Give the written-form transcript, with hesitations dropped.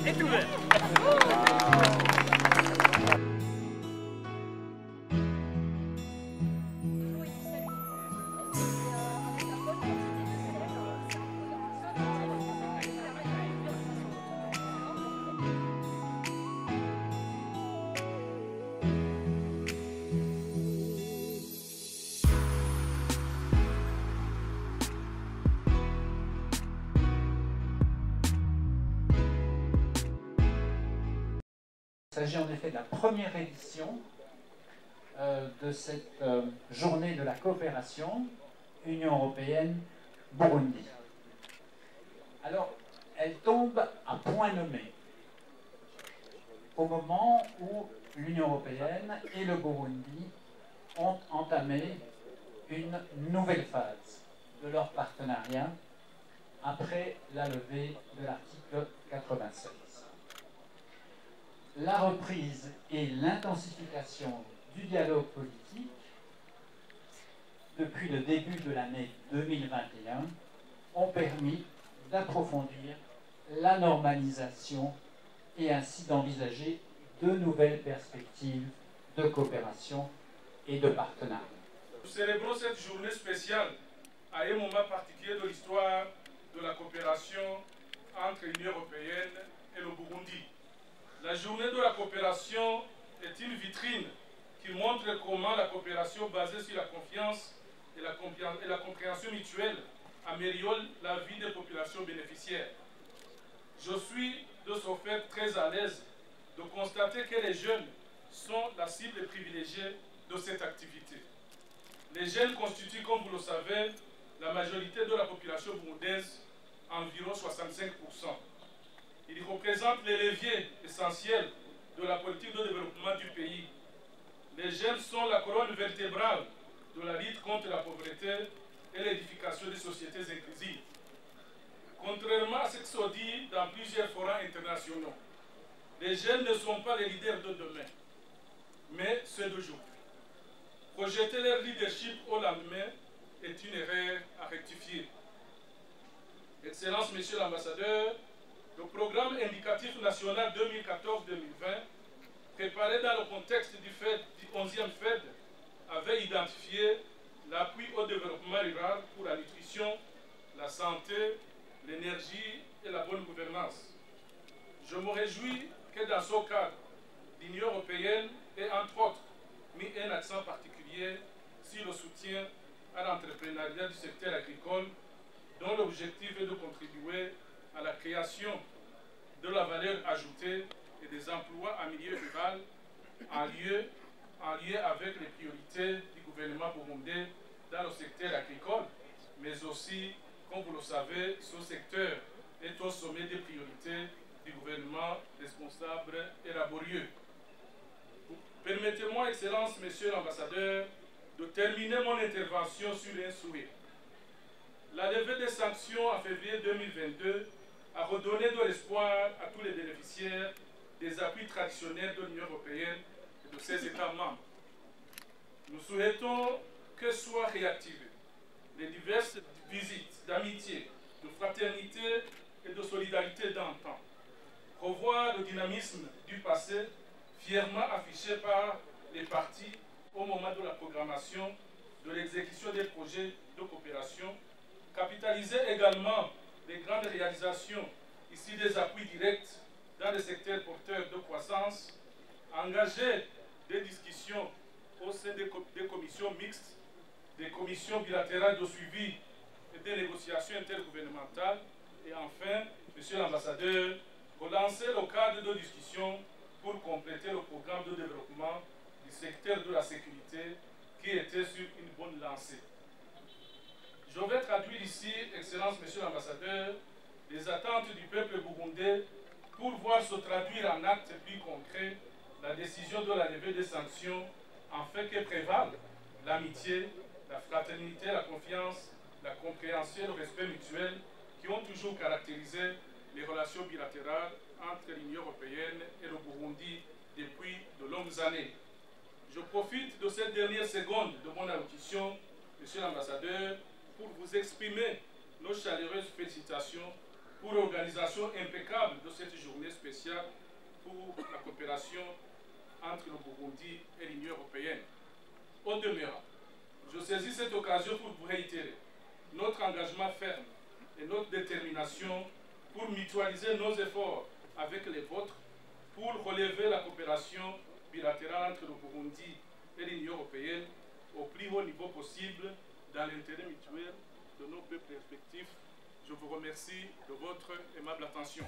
est ouverte. Il s'agit en effet de la première édition de cette journée de la coopération Union européenne-Burundi. Alors, elle tombe à point nommé, au moment où l'Union européenne et le Burundi ont entamé une nouvelle phase de leur partenariat après la levée de l'article 96. La reprise et l'intensification du dialogue politique depuis le début de l'année 2021 ont permis d'approfondir la normalisation et ainsi d'envisager de nouvelles perspectives de coopération et de partenariat. Nous célébrons cette journée spéciale à un moment particulier de l'histoire de la coopération entre l'Union européenne et le Burundi. La journée de la coopération est une vitrine qui montre comment la coopération basée sur la confiance et la compréhension mutuelle améliore la vie des populations bénéficiaires. Je suis de ce fait très à l'aise de constater que les jeunes sont la cible privilégiée de cette activité. Les jeunes constituent, comme vous le savez, la majorité de la population burundaise, environ 65%. Ils représentent les leviers essentiels de la politique de développement du pays. Les jeunes sont la colonne vertébrale de la lutte contre la pauvreté et l'édification des sociétés inclusives. Contrairement à ce qui se dit dans plusieurs forums internationaux, les jeunes ne sont pas les leaders de demain, mais ceux d'aujourd'hui. Projeter leur leadership au lendemain est une erreur à rectifier. Excellence, Monsieur l'Ambassadeur, le programme indicatif national 2014-2020, préparé dans le contexte du 11e FED, avait identifié l'appui au développement rural pour la nutrition, la santé, l'énergie et la bonne gouvernance. Je me réjouis que dans ce cadre, l'Union européenne ait entre autres mis un accent particulier sur le soutien à l'entrepreneuriat du secteur agricole, dont l'objectif est de contribuer à la création de la valeur ajoutée et des emplois en milieu rural en lien avec les priorités du gouvernement burundais dans le secteur agricole, mais aussi, comme vous le savez, ce secteur est au sommet des priorités du gouvernement responsable et laborieux. Permettez-moi, Excellence, Monsieur l'Ambassadeur, de terminer mon intervention sur un souhait. La levée des sanctions en février 2022 a redonné de l'espoir à tous les bénéficiaires des appuis traditionnels de l'Union européenne et de ses États membres. Nous souhaitons que soient réactivées les diverses visites d'amitié, de fraternité et de solidarité d'antan. Revoir le dynamisme du passé, fièrement affiché par les partis au moment de la programmation de l'exécution des projets de coopération, capitaliser également les grandes réalisations ici des appuis directs dans les secteurs porteurs de croissance, engager des discussions au sein des commissions mixtes, des commissions bilatérales de suivi et des négociations intergouvernementales, et enfin, Monsieur l'Ambassadeur, relancer le cadre de discussion pour compléter le programme de développement du secteur de la sécurité qui était sur une bonne lancée. Je vais traduire ici, Excellence, Monsieur l'Ambassadeur, les attentes du peuple burundais pour voir se traduire en actes plus concrets la décision de la levée des sanctions afin que prévalent l'amitié, la fraternité, la confiance, la compréhension et le respect mutuel qui ont toujours caractérisé les relations bilatérales entre l'Union européenne et le Burundi depuis de longues années. Je profite de cette dernière seconde de mon allocution, Monsieur l'Ambassadeur, pour vous exprimer nos chaleureuses félicitations pour l'organisation impeccable de cette journée spéciale pour la coopération entre le Burundi et l'Union européenne. Au demeurant, je saisis cette occasion pour vous réitérer notre engagement ferme et notre détermination pour mutualiser nos efforts avec les vôtres pour relever la coopération bilatérale entre le Burundi et l'Union européenne au plus haut niveau possible dans l'intérêt mutuel de nos peuples respectifs. Je vous remercie de votre aimable attention.